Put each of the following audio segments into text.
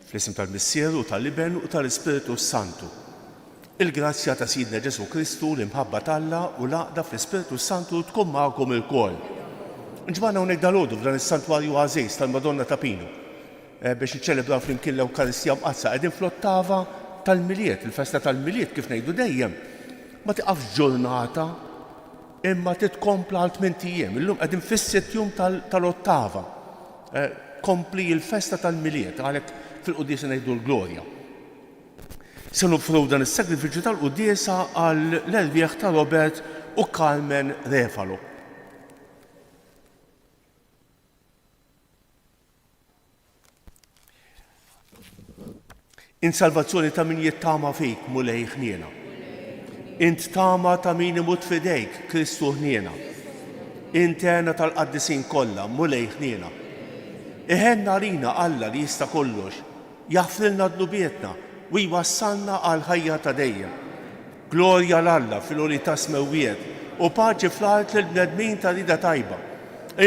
Fl-isem tal-Missieru, tal-Iben u tal-Ispiritu Santu. Il-grazzja ta' Sidna Ġesu Kristu, l-imħabba tal-Alla u l-għaqda fl-Ispiritu Santu tkun magħkom il-kol. Nġbana hawnhekk dalodu f'dan is-santwarju għażejż tal-Madonna ta' Pinu biex niċċelebraw flimkien l-Ewkaristija mqazza qegħdin fl-ottava tal-Miliet, il-festa tal-Miliet kif ngħidu dejjem. Ma tiqafx ġurnata imma titkompla għal 8 ijiem. Illum qegħdin fis-sitt-jum tal-ottava. Kompli l-festa tal-Miliet għalhekk fil-Qudiesa ngħidu l-Glorja. Se nofru dan is-sagrifiċċju tal-Qudiesa għall-erbieħ ta' Robert u Carmen Refalo. In salvazzjoni ta' min jittama fik mulej ħniena. Int tama ta' min imut fidejk Kristu ħniena. Interna tal-qaddisin kollha mulej ħniena. Iħenna rina Alla li jista' kollox, jaħfrilna dnubietna u jwassalna għal ħajja ta' dejjem. Glorja l-Alla fil-għoli ta' smewwiet u paċi fl-art l-bnedmin ta' rida tajba.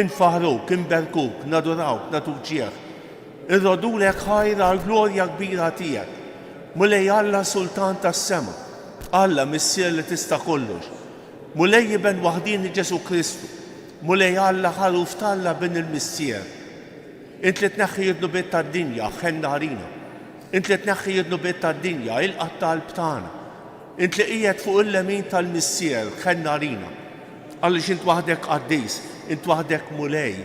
Infaħruk, inberkuk, nadurawk, natuġieħ. Irrodulek ħajra għal-glorja kbira tiegħek. Mulej Alla Sultan tas-sema, Alla Missier li tista' kollox. Mulej Iben waħdini Ġesu Kristu, mulej Alla ħaruf talla ben il-Missier. Int li tneħħi id-nubiet tad-dinja ħenna ħarina. Int li tneħħi id-nubiet tad-dinja il-qattal btana. Int li qiegħed fuq il-lemin tal-Missier ħenna ħarina. Għaliex int waħdek qaddis, int waħdek mulej,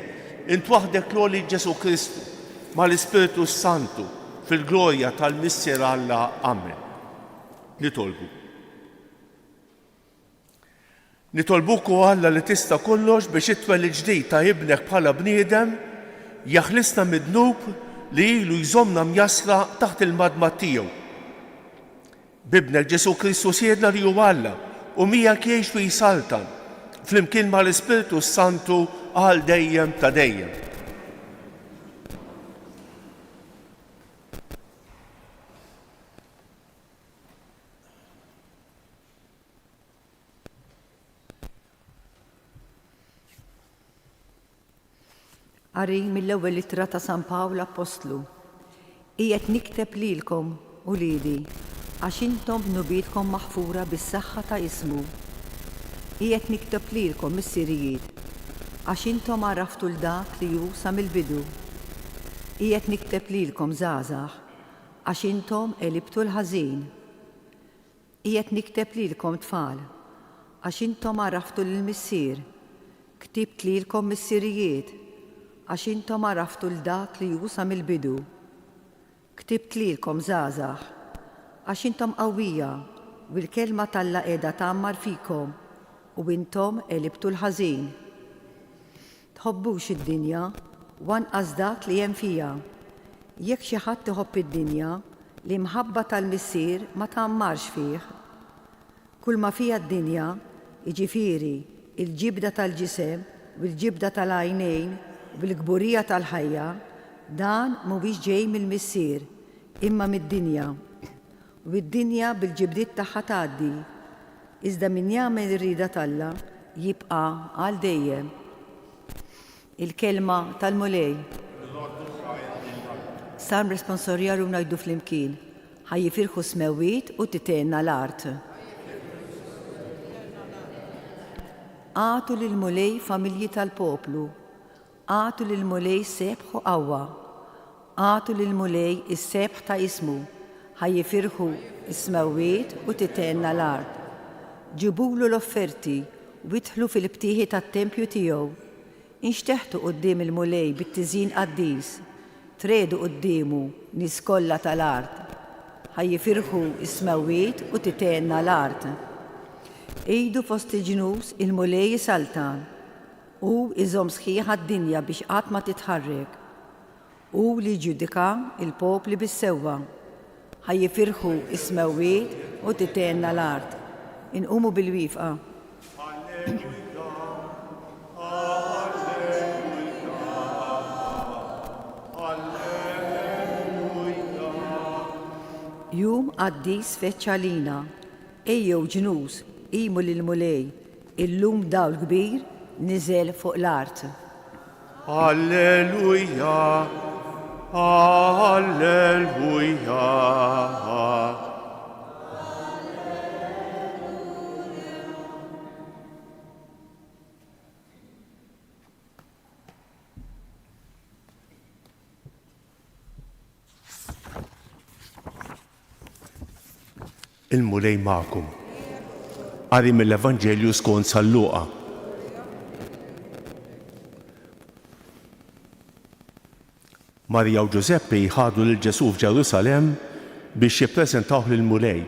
int waħdek l-għoli Ġesu Kristu mal-Ispiritu Santu fil-glorja tal-Missier Alla. Amen. Nitolbu. Nitolbuku Alla li tista' kollox biex it-twelli ġdid ta' ibnek bħala bniedem jaħlisna mid-dnub li ilu jżommna mjasra taħt il-madma tiegħu. Bibnek Ġesu Kristu siedna li hu Alla u miegħek jgħix fi jsaltan flimkien mal-Ispiritu Santu għal dejjem ta' dejjem. Qari mill-ewwel ittra ta' San Pawlu Apostlu. Qiegħed nikteb lilkom uliedi għax intom bnubietkom maħfura bis-saħħa ta' ismu. Qiegħed nikteb lilkom missierijiet għax intom għaraftu l-dak li hu sa mill-bidu. Qiegħed nikteb lilkom żgħażagħ għax intom qelibtu l-ħażin. Qiegħed nikteb lilkom tfal għax intom għaraftu lill-missier. Ktibt lilkom missierijiet għax intom għaraftu l-dak li hu sa mill-bidu. Ktibt lilkom żgħażagħ għax intom qawwija u l-kelma tal-Alla qiegħda tagħmmar fikom u intom qelibtu l-ħażin. Tħobbux id-dinja u anqas dak li hemm fiha. Jekk xi ħadd iħobb id-dinja, l-imħabba tal-Missier ma tagħmmarx fih. Kull ma fiha d-dinja, jiġifieri il-ġibda tal-ġisem u l-ġibda tal-għajnejn bil-gburija tal-ħajja, dan mhuwiex ġej mill-Missier, imma mid-dinja. U d-dinja bil-ġibdiet tagħha tgħaddi, iżda min jagħmel ir-rieda tal-Alla jibqa' għal dejjem. Il-kelma tal-mulej. Sar responsorjaru ngħidu flimkien, ħajjifirħu smewwiet u titenna l-art. Għatu lill-mulej familji tal-poplu. Għatu lill-mulej sebħ u qawwa. Għatu lill-mulej is-sebħ ta' ismu ħajjifirħu is-smawiet u titenna l-art. Ġibulu l-offerti u idħlu fil-btieħi tat-tempju tiegħu. Inxteħtu quddiem il-mulej bit-tiżjin qaddis. Tredu quddiemu nies kollha tal-art. Ħajjifirħu is-smawiet u titenna l-art. Ejdu fost il-ġnus il-mulej saltan u iżom sħiħa d-dinja biex qatt ma titħarrek. U li ġudika il-popli bis-sewwa. Ħajjifirħu is-smawiet u titenna l-art. Inqumu bil-wifqa. Jum qaddis feċċalina, ejjew ġnus, qimu lil-mulej, illum dawl kbir niżel fuq l-art. Alleluja, alleluja. Il-mulej ma'kum. Qari mill-Evanġelju skont San Luqa. Marja u Ġuseppi ħadu lil Ġesu f'Ġerusalemm biex jippreżentawh lill-mulej.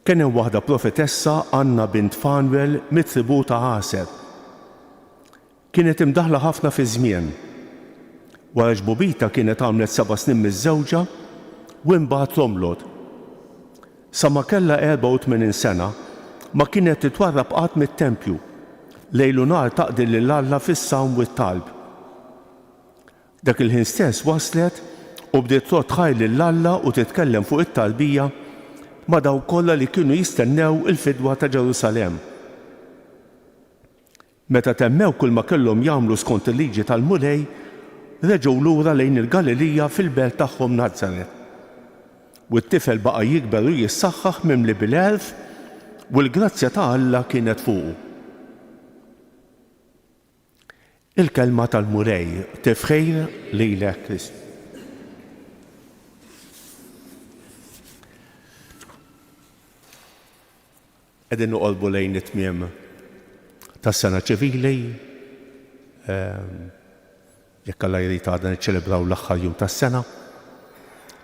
Kien hemm waħda profetessa Anna bint Fanuel mit-tribu ta' Aser. Kienet imdaħla ħafna fi żmien. Wara ġbubita kienet għamlet 7 snin miż-żewġa u imbagħad romlod. Sa ma kellha 84 sena ma kienet titwarrab qatt mit-tempju lejl u nhar taqdi lil Alla fis-sawm u t-talb. Dak il-ħin stess waslet u bdiet tħajr lil Alla u titkellem fuq it-talbija ma' dawk kollha li kienu jistennew il-fidwa ta' Ġerusalemm. Meta temmew kull ma kellhom jagħmlu skont il-liġi tal-mulej, reġgħu lura lejn il-Galilija fil-belt tagħhom Nażaret. U t-tifel baqa' jikber u jissaħħaħ mimli bil-erf u l-grazzja ta' Alla kienet fuqu. Il-kelma tal-mulej tifħejr lilek Krist. Qegħdin noqolbu lejn it-tmiem tas-sena ċivili, jekk Alla jrid għadna niċċelebraw l-aħħar jum tas-sena.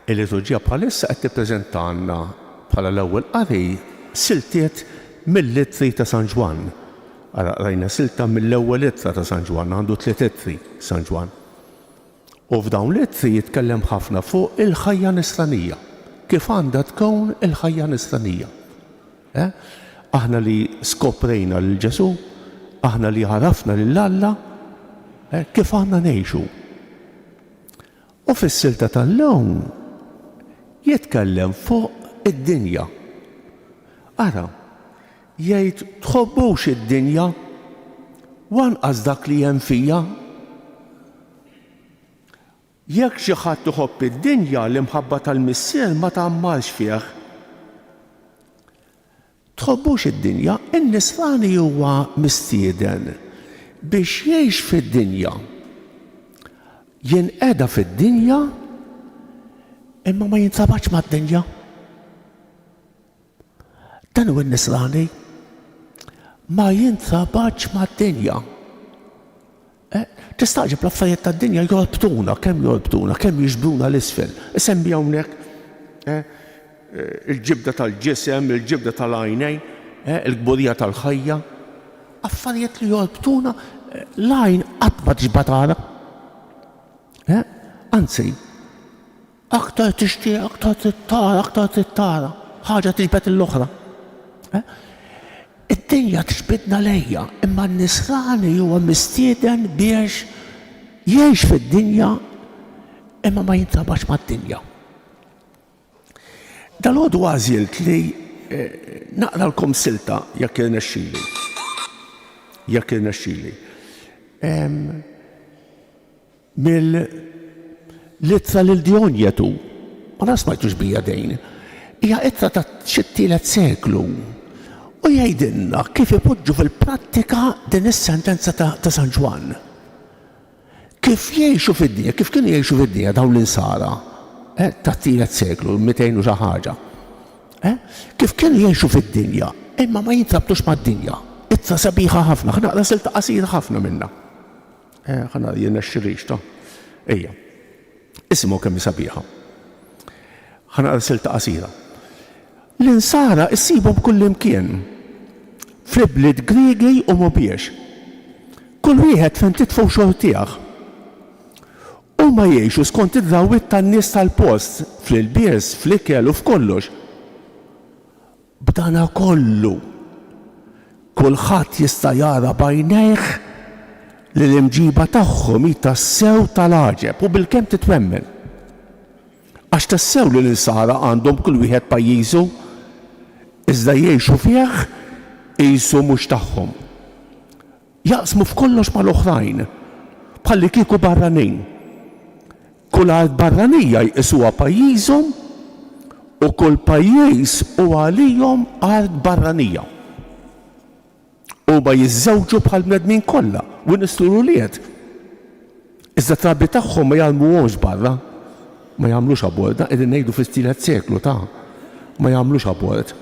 Il-liturġija bħalissa qed tippreżentanna bħala l-ewwel qari siltiet mill-littri ta' San Ġwan. Rajna silta mill-ewwel littra ta' San Ġwan, għandu 3 littri San Ġwan. U f'dawn littri jitkellem ħafna fuq il-ħajja nisranija. Kif għandha tkun il-ħajja nisranija. Aħna li skoprejna lil Ġesu, aħna li ħarafna lil Alla, kif għandna ngħixu. U fis-silta tal-lewm jitkellem fuq id-dinja. Ara, jgħid tħobbux id-dinja wanqas dak li hemm fija. Jekk xi ħadd iħobb id-dinja l-imħabba tal-missier ma tagħmmalx fih. Tħobbux id-dinja, in-nisrani huwa mistieden biex jgħix fid-dinja. Jinqeda fid-dinja imma ma jinsabax mad-dinja. Dan huwa n-nisrani ma jinsabax mad-dinja. Tistaqġib l-affarijiet tad-dinja jolbtuna, kemm jiġbduna l-isfel. Isemmi hawnhekk il-ġibda tal-ġisem, il-ġibda tal-għajnejn, il-gburija tal-ħajja. Affarijiet li jolbtuna l-għajn qatt ma tiġbatara. Anzi, aktar tixtieq, aktar tittara, ħaġa tiġbed l-oħra. Id-dinja tixbidna lejja, imma n-nisrani huwa mistieden biex jgħix fid-dinja imma ma jinsabax mad-dinja. Dal-għodu għażilt li naqralkom silta jekk irnexxieli. Mill-ittra lil Dionjetu, ma nasmajtux bija dejn, hija ittra ta' xi-tielet seklu. U jgħidilna kif ipoġġu fil-prattika din is-sentenza ta' San Ġwan. Kif jgħixu fid-dinja, kif kienu jgħixu fid-dinja dawn l-insara. tat-tielet seklu, 200 u xi ħaġa. Kif kienu jgħixu fid-dinja, imma ma jintrabtux mad-dinja. Ittra sabiħa ħafna, ħnaqra silta qasira ħafna minna. Ħana jenna x-xirix ta' ejja. Isimu kemm sabiħa. Ħanaqra silta qasira. L-insara issibhom kullimkien. Fl-ibliet Griegi u mhumiex. Kull wieħed fejn titfgħu xogħol tiegħek. Huma jgħixu skont id-drawwiet tan-nies tal-post, fl-ilbies, fl-ikel u f'kollox. B'dana kollu, kulħadd jista' jara bajnejh li l-imġiba tagħhom hi tassew tal-għaġeb u bil-kemm titwemmen. Għax tassew li l-insara għandhom kull wieħed pajjiżu, iżda jgħixu fih qisu mhux tagħhom. Jaqsmu f'kollox mal-oħrajn, bħalli kieku barranin. Kull art barranija jqisuha pajjiżhom u kull pajjiż huwa għalihom art barranija. Huma jiżżewġu bħal bnedmin kollha u nisturu lied. Iżda trabbi tagħhom ma jagħmluhomx barra, ma jagħmlux abort, qegħdin ngħidu fis-tielet seklu ma jagħmlux abort.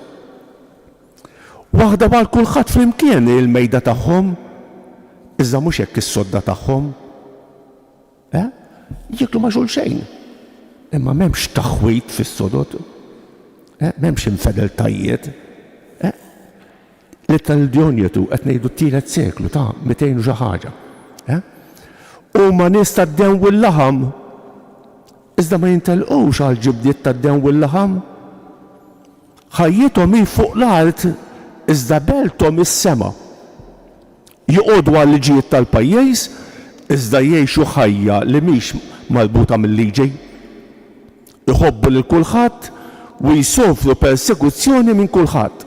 Waħda bħal kulħadd flimkien il-mejda tagħhom, iżda mhux hekk is-sodda tagħhom. Jieklu ma' xulxejn. Imma m'hemmx taħwit fis-sodod. M'hemmx infedeltajiet. L-Djonjetu qed ngħidu t-tielet seklu 200 u xi ħaġa. Huma nies tad-dew u l-laħam, iżda ma jintelqux għal ġibdiet tad-dew u l-laħam. Ħajjithom hi fuq l-art iżda belthom is-sema. Joqogħdu għal liġijiet tal-pajjiż iżda jgħixu ħajja li mhix malbuta mill-liġi. Iħobbu lil kulħadd u jsofru persekuzzjoni minn kulħadd.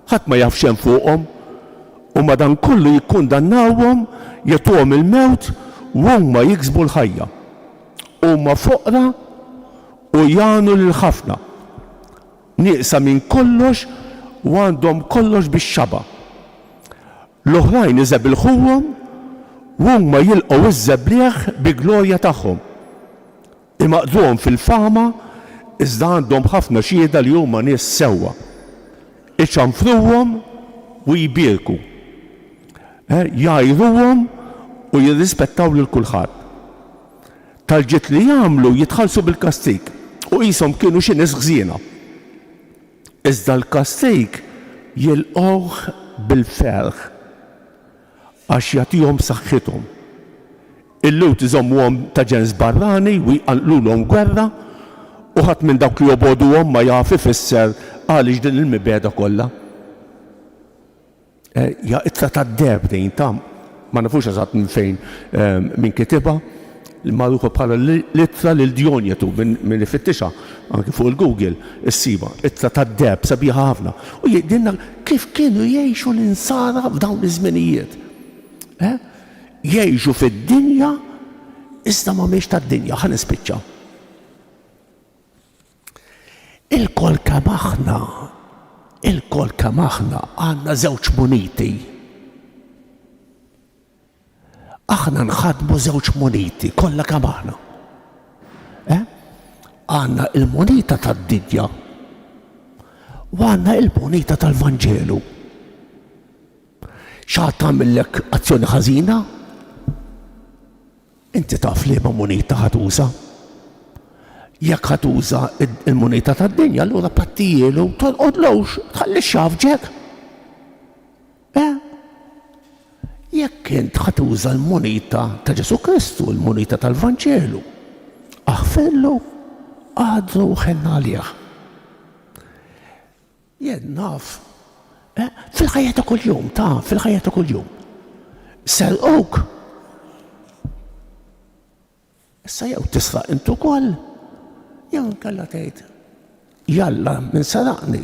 Ħadd ma jaf xejn fuqhom u madankollu jikkundannawhom jagħtuhom il-mewt u huma jiksbu l-ħajja. Huma foqra u jagħnu lil ħafna. Nieqsa minn kollox u għandhom kollox bix-xaba. L-oħrajn iżebilħuhom u huma jilqgħu iż-żebblieħ bi glorja tagħhom. Imaqduhom fil-fama iżda għandhom ħafna xhieda li huma nies sewwa. Iċanfruhom u jbierku. Jgħajruhom u jirrispettaw lil kulħadd. Tal-ġiet li jagħmlu jitħallsu bil-kastig u qishom kienu xi nies ħżiena. Iżda l-kastig jilqgħuh bil-ferħ għax jagħtihom saħħithom. Il-lut iżommuhom ta' ġens barrani u jqallulhom gwerra u ħadd minn dawk li joboduhom ma jaf ifisser għaliex din il-mibeda kollha. Ja ittra tad-deb din ma nafux eżatt minn fejn min kitibha magħrufa bħala l-ittra lil Djonjetu minn ifittixha anke fuq il-Google issiba ittra tad-deb sabiħa ħafna. U jgħidilna kif kienu jgħixu l-insara f'dawn iż-żminijiet. Jgħixu fid-dinja iżda mhumiex tad-dinja, ħa nispiċċa. Il-kol kemm aħna għandna żewġ muniti. Aħna nħadmu żewġ muniti, kollha kemm aħna. Għandna il-munita tad-dinja u għandna il-munita tal-Vanġelu. X'għad tagħmellek azzjoni ħażina? Inti taf liema munita ħatuża. Jekk ħatuża il-munita tad-dinja, allura pattijielu tonqodlux, tħalli x'jafġek. Jekk int ħatuża l-munita ta' Ġesu Kristu, l-munita tal-Vanġelu, aħfellu għadru ħenna għalih. Jien naf fil-ħajja ta' kuljum, fil-ħajja ta' kuljum. Serqok. Issa jew tisraq intu wkoll, jew inkella tgħid jalla min saraqni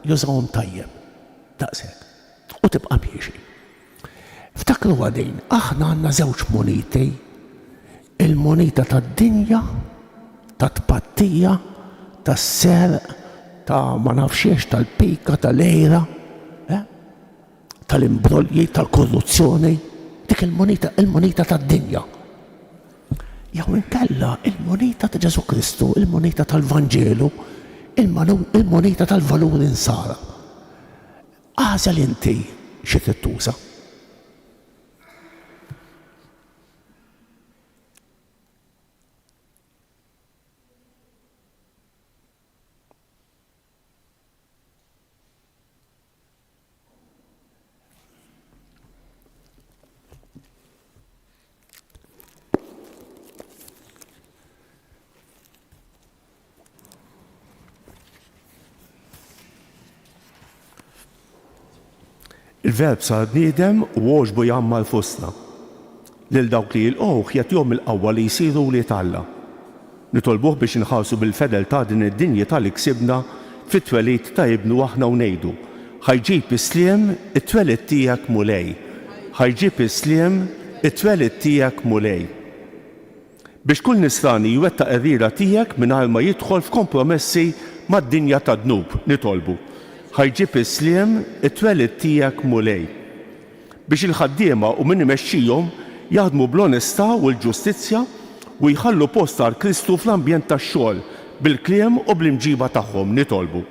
jużawhom tajjeb daqshekk u tibqa' miexi. Ftakru għadin, aħna għandna żewġ muniti, il-munita tad-dinja, tat-tpattija, tas-serq, ta' ma nafxiex tal-pika, tal-ejra, tal-imbrolji, tal-korruzzjoni, dik il-munita tad-dinja. jew inkella il-moneta ta' Ġesu Kristu, il-moneta tal-Vanġelu, il-moneta tal-valur insara. Għażel inti xi tittuża. Il-verb sar bniedem u għoġbu jamma l-fustna. Lil dawk li jilqgħuh jagħtihom il-qawwa li jsiru li Alla. Nitolbuh biex inħarsu bil-fedel ta' din id-dinja li ksibna fit-twelid ta' ibnu aħna u ngħidu. Ħajġib isliem it-twelid tiegħek mulej. Ħajġib isliem it-twelid tiegħek mulej. Biex kull nisrani jwettaq ir-riera tiegħek mingħajr ma jidħol f'kompromessi mad-dinja ta' dnub, nitolbu. Ħajġib isliem it-twelid tiegħek mulej. Biex il-ħaddiema u min imexxihom jaħdmu bl-onestà u l-ġustizzja u jħallu post għal Kristu fl-ambjent tax-xogħol bil-kliem u bl-imġiba tagħhom nitolbu.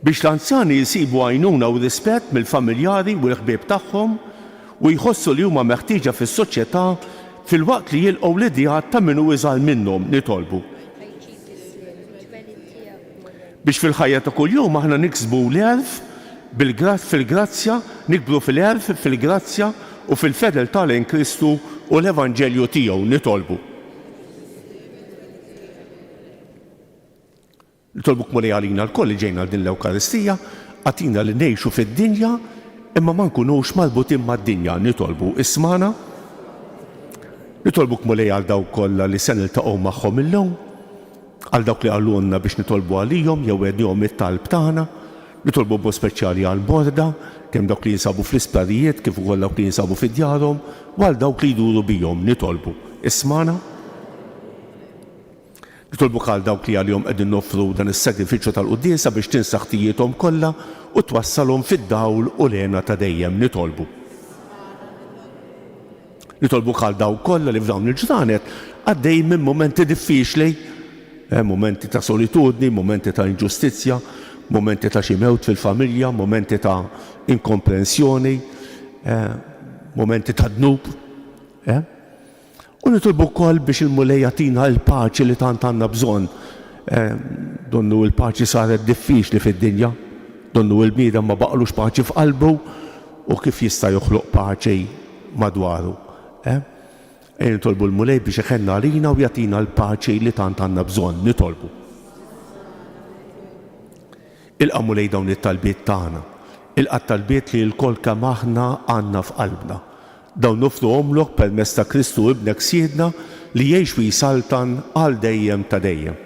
Biex l-anzjani jsibu għajnuna u rispett mill-familjari u l-ħbieb tagħhom u jħossu li huma meħtieġa fis-soċjetà fil-waqt li jilqgħu l-idejat ta' min hu iżgħar minnhom nitolbu. Biex fil-ħajja ta' kuljum aħna niksbu l-erf fil-grazzja, nikbru fil-erf fil-grazzja u fil-fedel tal-in Kristu u l-Evanġelju tiegħu nitolbu. Nitolbuk mulej għalina l-koll li ġejna din l-Ewkaristija, għatina li ngħixu fid-dinja imma ma nkunux marbutin mad-dinja nitolbu ismana. Nitolbuk mulej għal dawk kollha li se niltaqgħu magħhom illum, għal dawk li għallunna biex nitolbu għalihom jew għednihom it-talb tagħna, nitolbu bo speċjali għal borda, kemm dawk li jinsabu fl-isptarijiet kif ukoll dawk li jinsabu fid-djarhom u għal dawk li jduru bihom nitolbu. Ismana. Nitolbu għal dawk li għalihom qegħdin noffru dan is-sagrifiċċju tal-quddiesa biex tinsaħ ħtijietom kollha u twassalhom fid-dawl u lena ta' dejjem nitolbu. Nitolbu għal dawk kollha li f'dawn il-ġranet għaddej minn momenti diffiċli, momenti ta' solitudni, momenti ta' inġustizzja, momenti ta' xi mewt fil-familja, momenti ta' inkomprensjoni, momenti ta' dnub. U nitolbu wkoll biex il-mulej jagħtina l-paċi li tant għandna bżonn. Donnu l-paċi saret diffiċli fid-dinja, donnu l-bniedem ma baqalux paċi f'qalbu u kif jista' joħloq paċi madwaru. Nitolbu l-mulej biex iħenna għalina u jagħtina l-paċi li tant għandna bżonn nitolbu. Ilqa' mulej dawn it-talbiet tagħna, ilqa' talbiet li l-kol kemm aħna għandna f'qalbna. Dawn nofruhomlok permezz ta' Kristu ibnek siedna li jgħix fi saltan għal dejjem ta' dejjem.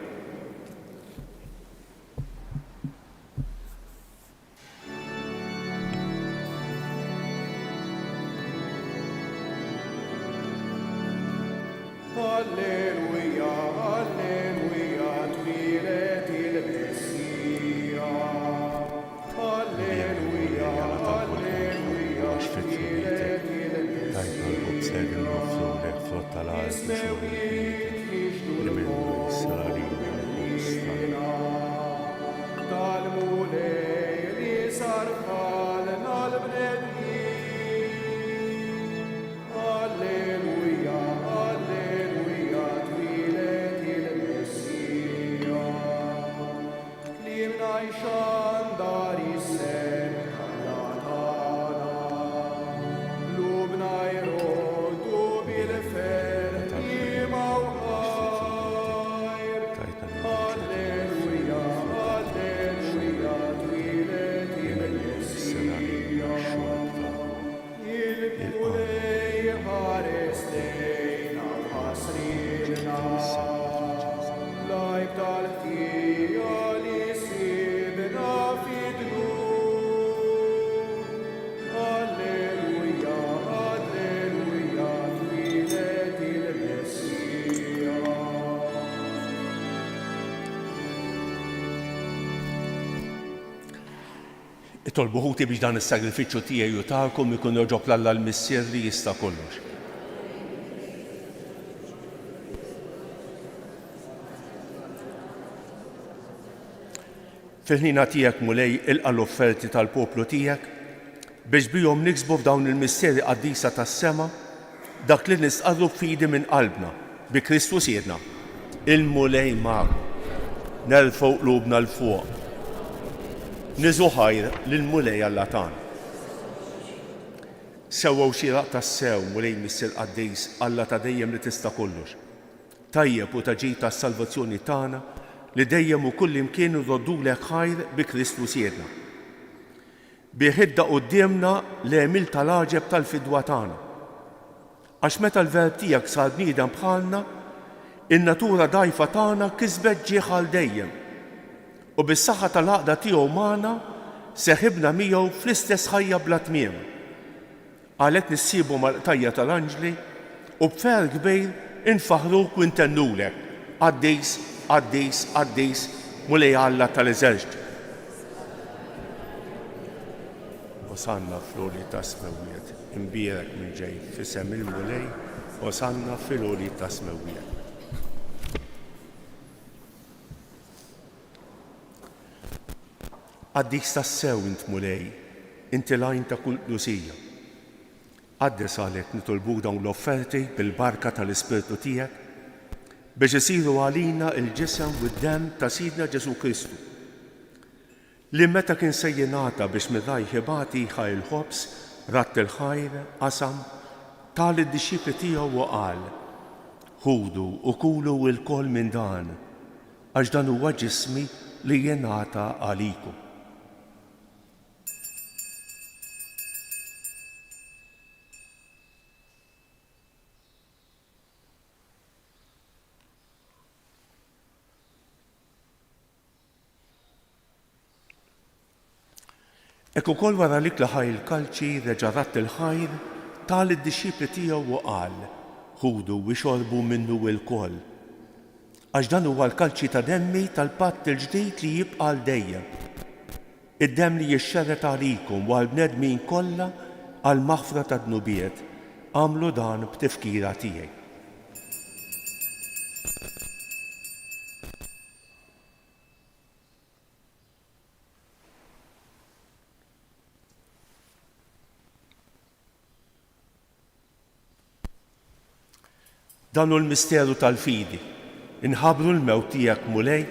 Alleluja, alleluja, twilet il-Messija. Alleluja, alleluja, twilet il-Messija. Tal-mulej li sarfalna l-bnedmin. Alleluja, alleluja, twilet il-Messija. Klimna jxandar is-sen għallatana. Lubna jrodu bil-fer ima u ħajr. Alleluja, alleluja, twilet il-Messija. Il-mulej ħares lejna ħasrilna. Lajk tal-ħtija li sibna fid-dnub. Alleluja, alleluja, twilet il-Messija. Itolbu ħuti biex dan is-sagrifiċċju tiegħi u tagħkom ikun joġob l-Alla l-Missier li jista' kollox. Fil-ħina tiegħek mulej ilqa' l-offerti tal-poplu tiegħek biex bihom niksbu f'dawn il-misteri qaddisa tas-sema dak li nistqarru b'fidi minn qalbna bi Kristu siedna. Il-mulej magħkom. Nerfgħu qlubna l fuq. Niżu ħajr lill-mulej Alla tagħna. Sewwew xieraq tas-sew mulej Missier Qaddis Alla ta' dejjem li tista' kollox. Tajjeb u taġid tas-salvazzjoni tagħna li dejjem u kull imkien irroddulek ħajr bi Kristu siedna. Biħidda qudiemna l-emil tal-aġeb tal-fidwa tagħna. Għax meta l-verb tiegħek sar bniedem bħalna, in-natura dgħajfa tagħna kisbet ġieħ għal dejjem. U bis-saħħa tal-għaqda tiegħu magħna seħibna miegħu fl-istess ħajja bla tmiem. Għalhekk nissibu mal-qtajja tal-anġli u b'fer kbir infaħruk u ntennulek. Qaddis, Qaddis, Qaddis, mulej Alla tal-eżerċit. Osanna fl-għoli ta' smewiet, imbierek minn ġej f'isem il-mulej, osanna fil-għoli ta' smewiet. Qaddis tas-sew int mulej, inti lajn ta' kull qlusija. Qaddis għalhekk nitolbuk dawn l-offerti bil-barka tal-Ispirtu tiegħek biex isiru għalina il-ġisem u d-demm ta' Sidna Ġesu Kristu. Li meta kien se jingħata biex mir-rajħ ibati ħaj il-ħobs, ratt il-ħajr, qasam, tal id-dixxipli tiegħu u qal: ħudu u kulu l-kol minn dan, għax dan huwa ġismi li jingħata għalikom. Ekku kol wara lik laħaj il-kalċi reġa' ratt il-ħajr tal id-dixxipli tiegħu u qal: ħudu u xorbu minnu l-kol. Għax dan huwa l-kalċi ta' demmi tal-patt il-ġdid li jibqa' l dejjem. Id-demm li jixxerret għalikom u għall-bnedmin kollha għal maħfra ta' dnubiet. Għamlu dan b'tifkira tiegħi. Dan hu l-misteru tal-fidi. Inħabbru l-mewt tiegħek mulej.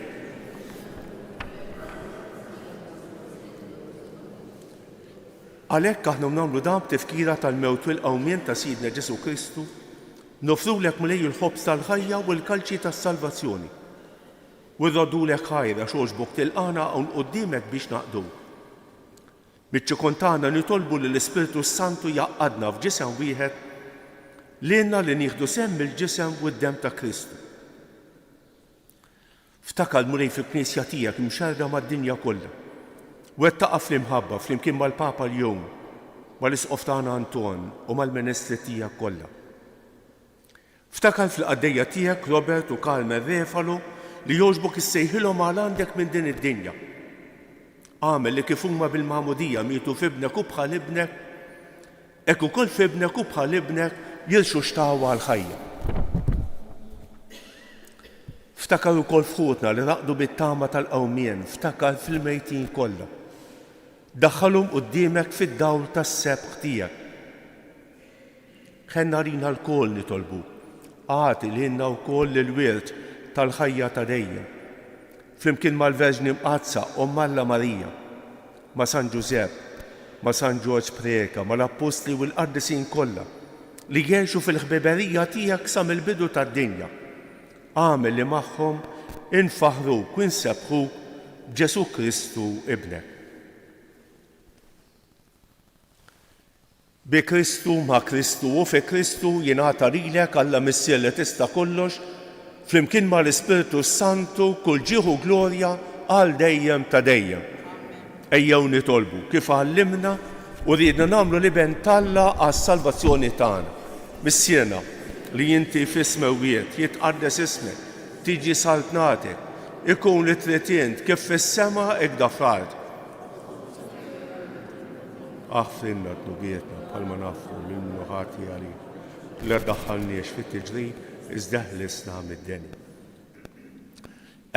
Għalhekk aħna nagħmlu dan b'tifkira tal-mewt u l-qawmien ta' Sidna Ġesu Kristu, nofrulek mulej il-ħobs tal-ħajja u l-kalċi tas-salvazzjoni. U rrodulek ħajra xogħġbok tilqana hawn quddiemek biex naqdu. Miċ-ċikun tagħna nitolbu lill-Ispirtu Santu jaqqadna f'ġisem wieħed lilna li nieħdu semm il-ġisem u d-demm ta' Kristu. Ftakar mulej fil-Knisja tiegħek imxerra mad-dinja kollha. Wettaqa' fl-imħabba flimkien mal-Papa l-jum, mal-Isqof tagħna Anton u mal-Ministri tiegħek kollha. Ftakar fil-qaddejja tiegħek Robert u Carmen Refalo li jogħġbok issejħilhom għal għandek minn din id-dinja. Għamel li kif huma bil-magħmudija mietu f'ibnek u bħal ibnek, hekk ukoll f'ibnek u bħal ibnek jilxu xtawa għal-ħajja. Ftakar ukoll f'ħutna li raqdu bit-tama tal-qawmien, ftakar fil-mejtin kollha. Daħħalhom quddiemek fid-dawl tas-sebħ tiegħek. Ħenna rina l-kol nitolbu, għati lilna wkoll l-wirt tal-ħajja ta' dejjem. Flimkien mal-Verġni Mqazza Omm Alla Marija, ma' San Ġusepp, ma' San Ġorġ Preka, mal-Apostli u l-Qaddisin kollha li jgħixu fil-ħbiberija tiegħek sa mill-bidu tad-dinja. Għamel li magħhom infaħruk u nsebħuk b'Ġesu Kristu ibnek. Bi Kristu ma' Kristu u fi Kristu jingħata lilek Alla Missier li tista' kollox flimkien mal-Ispirtu Santu kull ġieħu glorja għal dejjem ta' dejjem. Ejjew nitolbu kif għallimna u rridna nagħmlu liben Alla għas-salvazzjoni tagħna. Missierna li inti fis-smewiet jitqaddes ismek, tiġi saltnatek, ikun li trid int kif fis-sema hekk fl-ard. Aħfrinna tnubietna bħalma nafru minnu ħati għalik. Li ddaħħalniex fit-tiġrid iżda eħlisna mid-deni.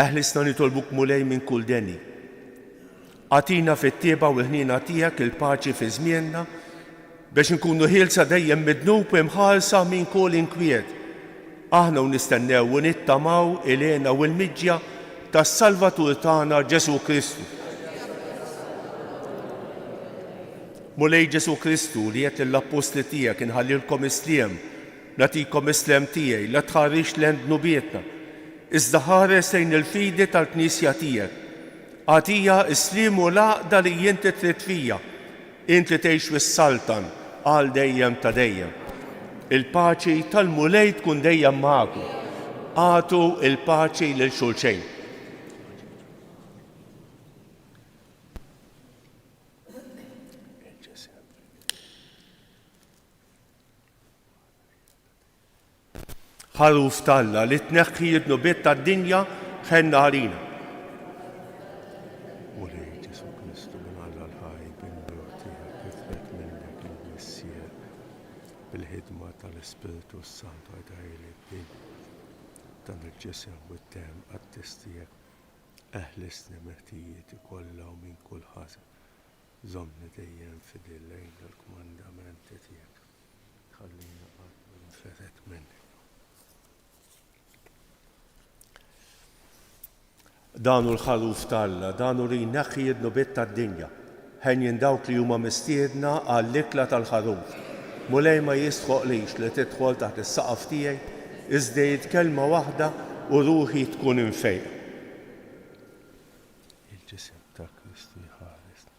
Eħlisna nitolbuk mulej minn kull deni. Għatina fit-tieba u l-ħnina tiegħek il-paċi fi żmienna biex nkunu ħielsa dejjem midnub u mħarsa minn kull inkwiet. Aħna u nistennew u nittamaw il-għena u l-miġja tas-Salvatur tagħna Ġesu Kristu. Mulej Ġesu Kristu li qed lill-Apostli tiegħek inħallilkom isliem, nagħtikom islem tiegħi la tħarrix lend nubietna. Iżda ħares lejn il-fidi tal-Knisja tiegħek. Għatija isliem u l-għaqda li jinti trid fija. Inti tgħix fis-Saltan għal dejjem ta' dejjem. Il-paċi tal-mulej tkun dejjem magħkom. Għatu il-paċi lil xulxejn. Ħaruf talla li tneħħi id-nubiet tad-dinja ħenna ħarina. Mulej Ġesu Kristu minn Alla l-ħaj bin-nur tiegħek kiflek minnek il-missier bil-ħidma tal-Ispiritu Santu għadajli din dan il-ġisem u t-tem għat-tistijek eħlisni meħtijiet kollha u minn kull ħażen. Żommni dejjem fidel lejn il-kmandamenti tiegħek. Ħallina qatt minferet minnek. Danu l-ħaruf talla, danu li jneħħi id-nubiet tad-dinja. Ħenjin dawk li huma mistiedna għall-ikla tal-ħaruf. Mulej ma jistħoqlix li tidħol taħt is-saqaf tiegħi, iżda kelma waħda u ruħi tkun infejqa. Il-ġisem ta' Kristu jħares.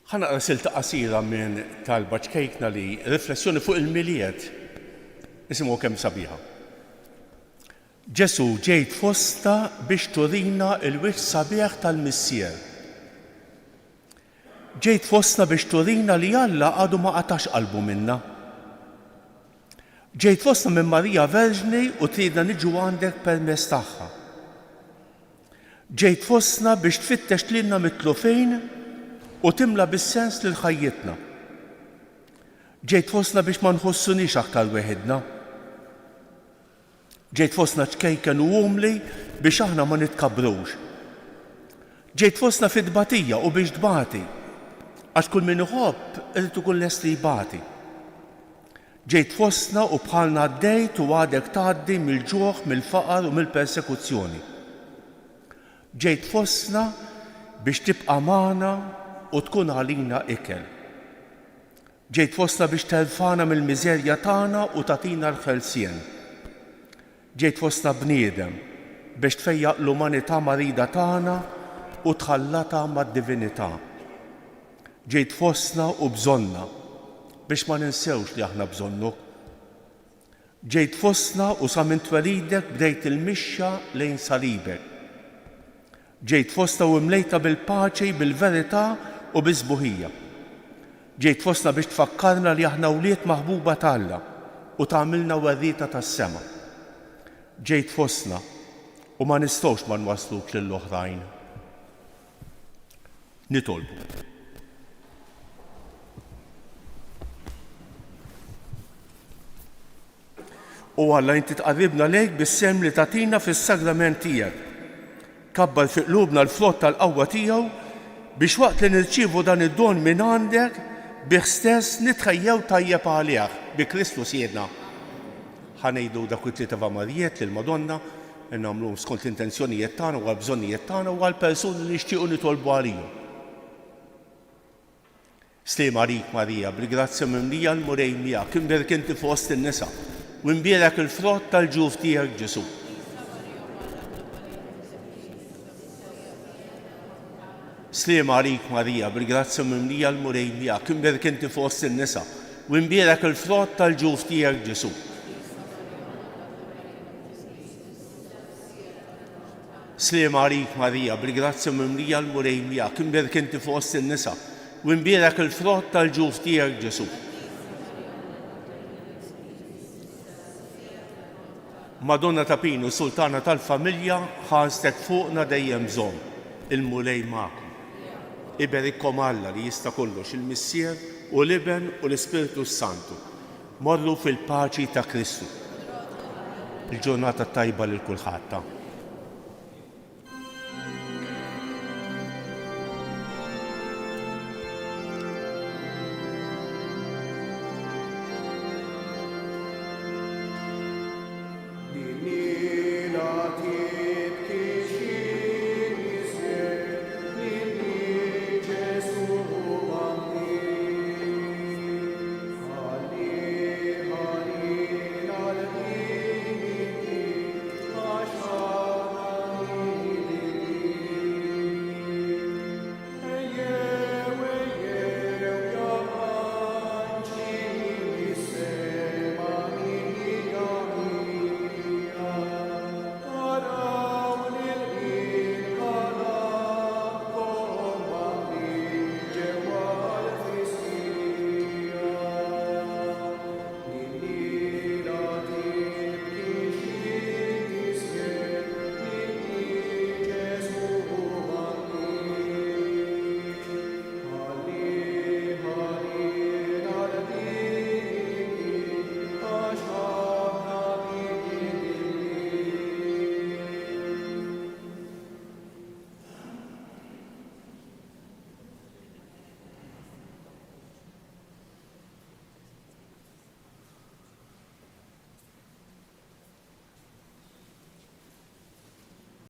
ħanaqra silta qasira minn talba ċkejkna li riflessjoni fuq il-miliet isimgħu kemm sabiħa. Ġesu ġejt fosta biex turina l-wiċċ sabiħ tal-missier. Ġejt fosta biex turina li Alla għadu ma qatax qalbu minna. Ġejt fosta minn Marija Verġni u tridna niġu għandek permezz tagħha. Ġejt fostna biex tfittex lilna mitlufejn u timla bis-sens lil ħajjitna. Ġejt fostna biex ma nħossunix aktar weħidna. Ġejt fostna ċkejken u umli biex aħna ma nitkabrux. Ġejt fostna fid-batija u biex tbati, għax kull min iħobb irid ikun lest li jbati. Ġejt fostna u bħalna għaddejt u għadek tgħaddi mill-ġuħ, mill-faqar u mill-persekuzzjoni. Ġejt fostna biex tibqa' magħna u tkun għalina ikel. Ġejt fostna biex terfana mill-miżerja tagħna u tagħtina l-ħelsien. Ġejt fostna bniedem biex tfejjaq l-umanità marida tagħna u tħallata mad-divinità. Ġejt fostna u bżonna biex ma ninsewx li aħna bżonnuk. Ġejt fostna u sa minn twelidek bdejt il-mixja lejn salibek. Ġejt fostna u mlejta bil-paċi, bil-verità u biż-sbuħija. Ġejt fostna biex tfakkarna li aħna wlied maħbuba t'Alla u tagħmilna werrieta tas-sema. Ġejt fostna u ma nistgħux ma nwasluk lill-oħrajn. Nitolbu. U Alla inti tqarribna lejk bis-sem li tagħtina fis-sagrament tiegħek. Kabbar fi qlubna l-frott tal-qawwa tiegħu biex waqt li nirċievu dan id-don minn għandek bih stess nitħejjew tajjeb għalih bi Kristus jedna. Ħanejdu dak it-tliet avamarijiet lil Madonna nagħmluhom skont l-intenzjonijiet tagħna u għall-bżonnijiet tagħna u għall-persuni li nixtiequ nitolbu għalihom. Sliem għalik Marija, bil-grazzja mimlija l-murej miegħek, imberek inti fost in-nisa u imbierek il-frott tal-ġuf tiegħek Ġesu. Sliem għalik Marija, bil-grazzja mimlija l-murej miegħek, imberek inti fost in-nisa u imbierek il-frott tal-ġuf tiegħek Ġesu. Sliem għalik Marija, bil-grazzja mimlija l-murej miegħek, imberek inti fost in-nisa u imbierek il-frott tal-ġuf tiegħek Ġesu. Madonna ta' Pinu, sultana tal-familja, ħarstek fuqna dejjem bżonn, il-mulej magħkom. Iberikkom Alla li jista' kollox il-Missier u l-Iben u l-Ispiritu Santu. Morru fil-paċi ta' Kristu. Il-ġurnata tajba lil kulħadd.